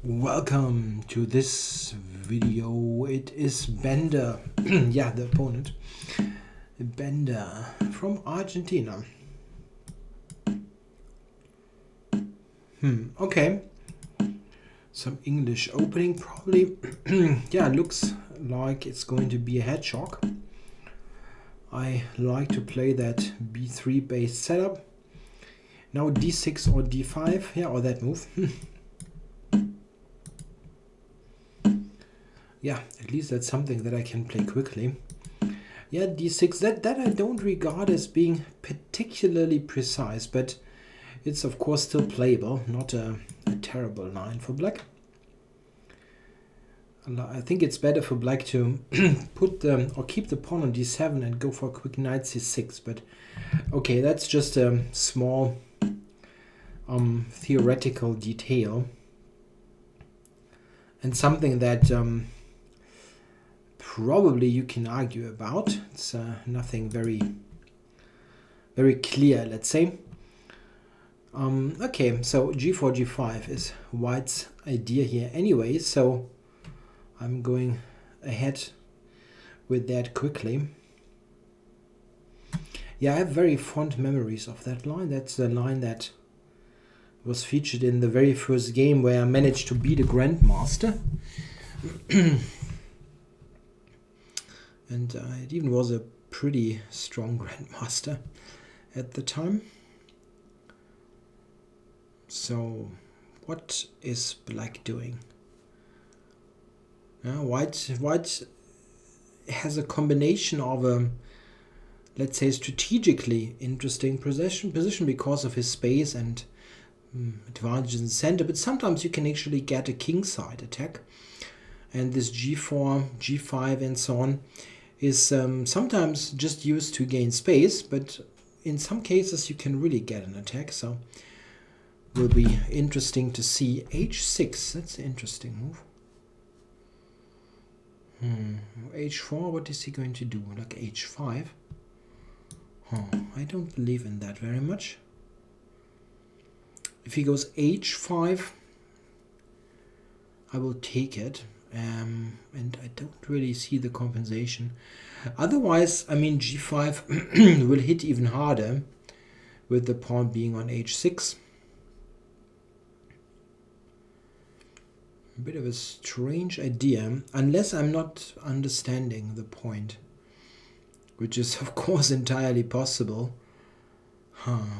Welcome to this video. It is Bender, yeah, the opponent, Bender from Argentina. Okay, some English opening probably. Yeah, looks like it's going to be a Hedgehog. I like to play that b3 based setup. Now d6 or d5, yeah, or that move. Yeah, at least that's something that I can play quickly. Yeah, d6, that I don't regard as being particularly precise, but it's of course still playable, not a terrible line for black. I think it's better for black to put or keep the pawn on d7 and go for a quick knight c6, but okay, that's just a small theoretical detail and something that probably you can argue about. It's nothing very clear, let's say. Okay, so g4, g5 is white's idea here anyway, so I'm going ahead with that quickly. Yeah, I have very fond memories of that line. That's the line that was featured in the very first game where I managed to beat a grandmaster. And it even was a pretty strong grandmaster at the time. So what is black doing? White has a combination of let's say strategically interesting position because of his space and advantages in the center, but sometimes you can actually get a kingside attack, and this g4, g5 and so on is sometimes just used to gain space, but in some cases you can really get an attack, so will be interesting to see. h6, that's an interesting move. h4, what is he going to do? Like h5? I don't believe in that very much. If he goes h5, I will take it. And I don't really see the compensation. Otherwise, I mean, g5 will hit even harder with the pawn being on h6. A bit of a strange idea, unless I'm not understanding the point, which is of course entirely possible.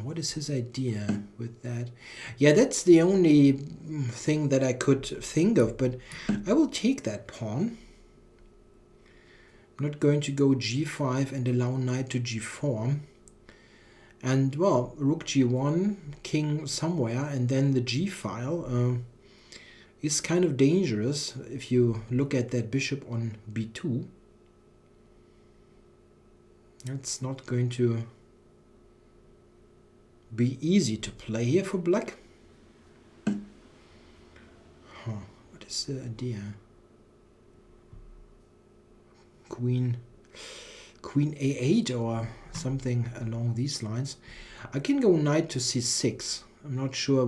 What is his idea with that? Yeah, that's the only thing that I could think of, but I will take that pawn. I'm not going to go g5 and allow knight to g4. And, well, rook g1, king somewhere, and then the g file is kind of dangerous if you look at that bishop on b2. That's not going to be easy to play here for black. What is the idea? Queen a8 or something along these lines. I can go knight to c6. I'm not sure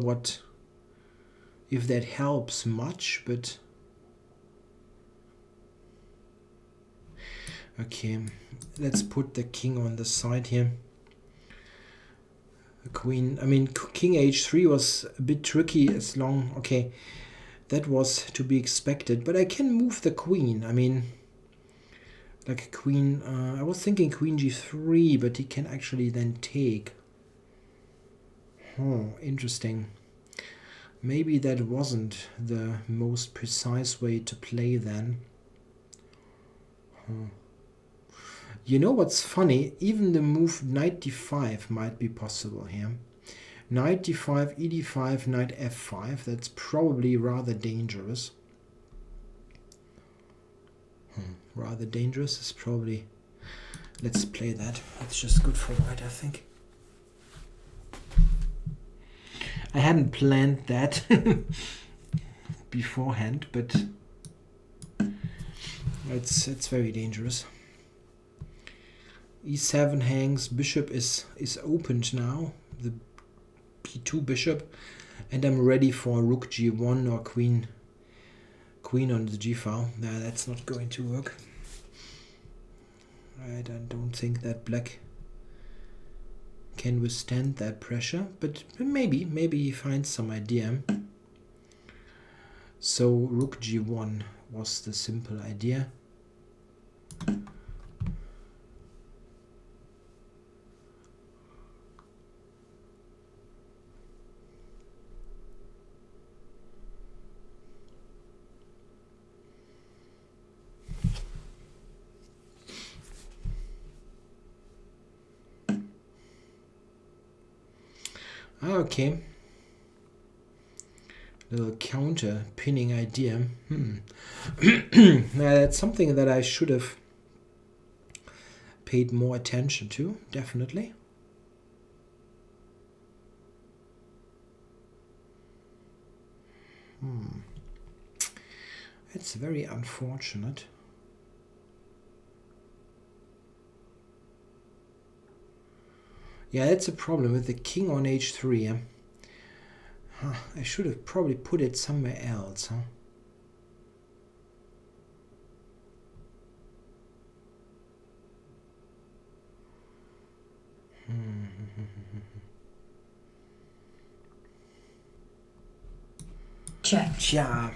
if that helps much, but okay, let's put the king on the side here. The queen, I mean, king h3 was a bit tricky as long, okay, that was to be expected, but I can move the queen. I mean, like queen, I was thinking queen g3, but he can actually then take. Interesting. Maybe that wasn't the most precise way to play then. You know what's funny? Even the move knight d5 might be possible here. Knight d5, e d5, knight f5. That's probably rather dangerous. Rather dangerous is probably... Let's play that. That's just good for white, I think. I hadn't planned that beforehand, but it's very dangerous. e7 hangs, bishop is opened now, the b2 bishop, and I'm ready for rook g1 or queen queen on the g-file. Nah, that's not going to work. I don't think that black can withstand that pressure, but maybe he finds some idea. So rook g1 was the simple idea. Okay. Little counter pinning idea. That's something that I should have paid more attention to, definitely. It's very unfortunate. Yeah, that's a problem with the king on h3. Yeah? I should have probably put it somewhere else. Huh? Check. Yeah.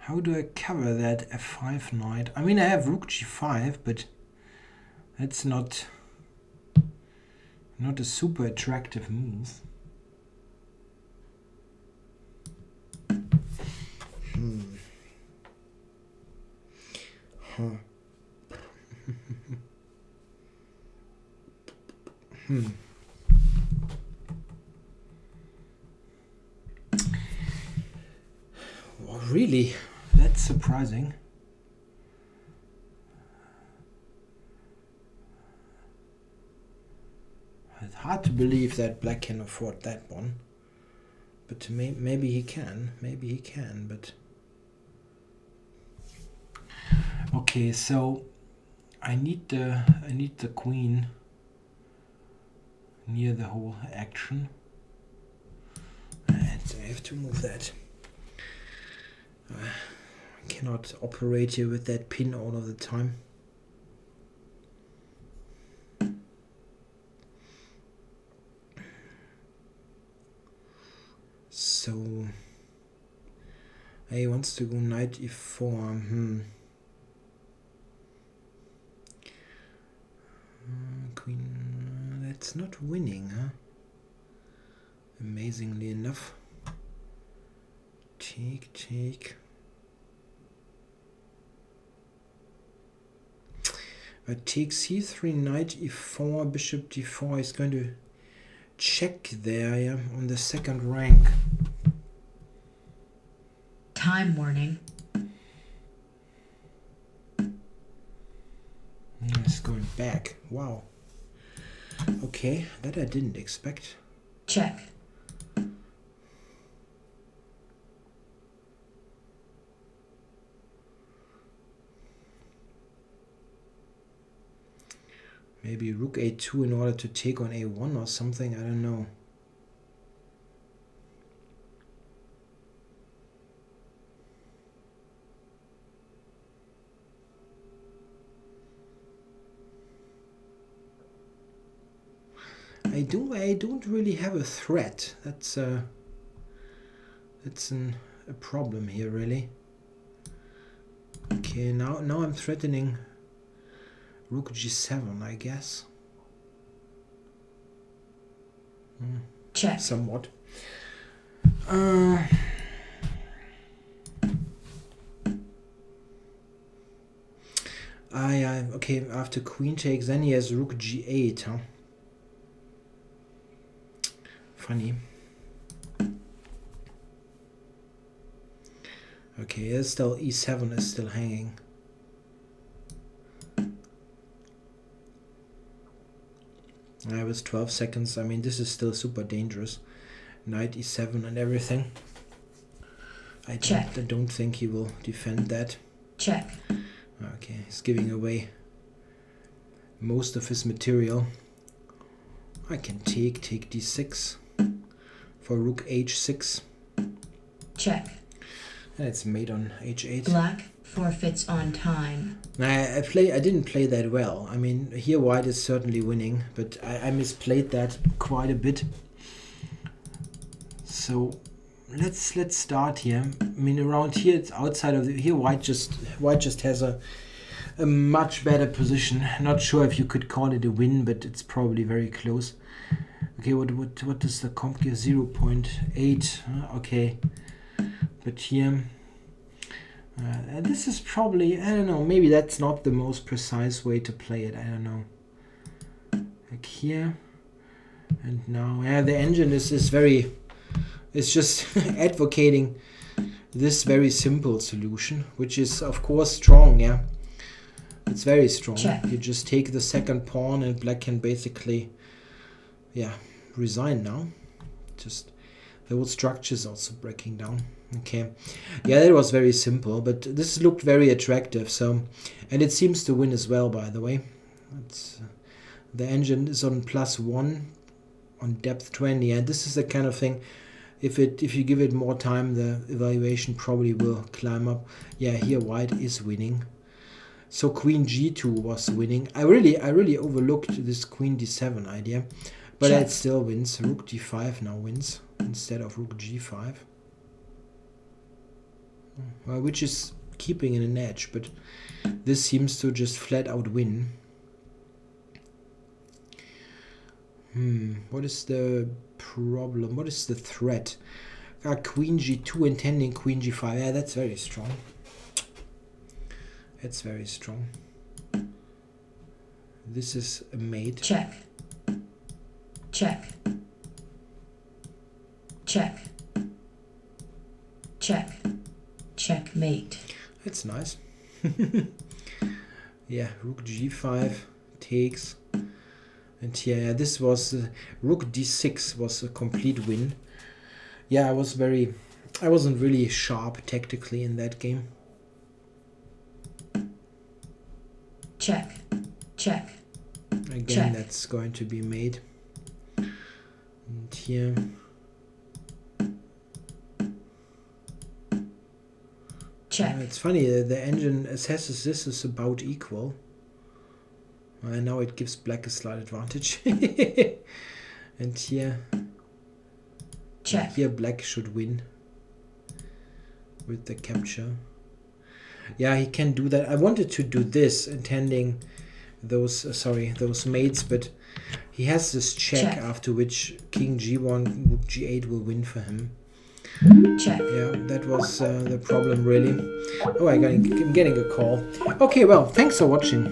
How do I cover that f5 knight? I mean, I have rook g5, but that's not a super attractive move. Well, really? That's surprising. It's hard to believe that black can afford that one. But maybe he can. Maybe he can, but... Okay, so I need the queen near the whole action. And I have to move that. I cannot operate here with that pin all of the time. So he wants to go knight e4. Queen, that's not winning, huh? Amazingly enough. Take. I take c3, knight e4, bishop d4. He's going to check there, yeah, on the second rank. Time warning. It's going back. Wow. Okay, that I didn't expect. Check. Maybe rook a2 in order to take on a1 or something, I don't know. I don't really have a threat. That's a problem here, really. Okay, now I'm threatening rook g7, I guess. Check. Somewhat. Okay, after queen takes, then he has rook g8, huh? Funny. Okay, it's still e7 is still hanging. I was 12 seconds. I mean, this is still super dangerous. Knight e7 and everything. I don't think he will defend that. Check. Okay, he's giving away most of his material. I can take d6. for rook h6. Check. And it's mate on h8. Black forfeits on time. I didn't play that well. I mean, here white is certainly winning, but I misplayed that quite a bit. So let's start here. I mean, around here it's outside of here. White just has a much better position. Not sure if you could call it a win, but it's probably very close. Okay, what does the comp give? 0.8. Okay, but here. This is probably, I don't know, maybe that's not the most precise way to play it, I don't know. Like here, and now, yeah, the engine is very, it's just advocating this very simple solution, which is of course strong, yeah. It's very strong. Check. You just take the second pawn and black can basically, yeah, resign now. Just, the whole structure is also breaking down. Okay, yeah, that was very simple, but this looked very attractive. So, and it seems to win as well, by the way. It's the engine is on +1 on depth 20, and this is the kind of thing. If you give it more time, the evaluation probably will climb up. Yeah, here white is winning. So queen g2 was winning. I really overlooked this queen d7 idea, but it still wins. Rook d5 now wins instead of rook g5. Well, which is keeping in an edge, but this seems to just flat out win. What is the problem? What is the threat? Queen g2 intending queen g5. Yeah, that's very strong. It's very strong. This is a mate. Check. Check. Check. Check. Checkmate. That's nice. Yeah, rook g5 takes. And here, this was rook d6 was a complete win. Yeah, I wasn't really sharp tactically in that game. Check. Check. Again, Check. That's going to be made. And here. Check. It's funny, the engine assesses this is about equal. And now it gives black a slight advantage. And here, Check. here black should win with the capture. Yeah, he can do that. I wanted to do this, intending those those mates, but he has this check. After which king g1, rook g8 will win for him. Check. Yeah, that was the problem really. Oh, I'm getting a call. Okay, well, thanks for watching.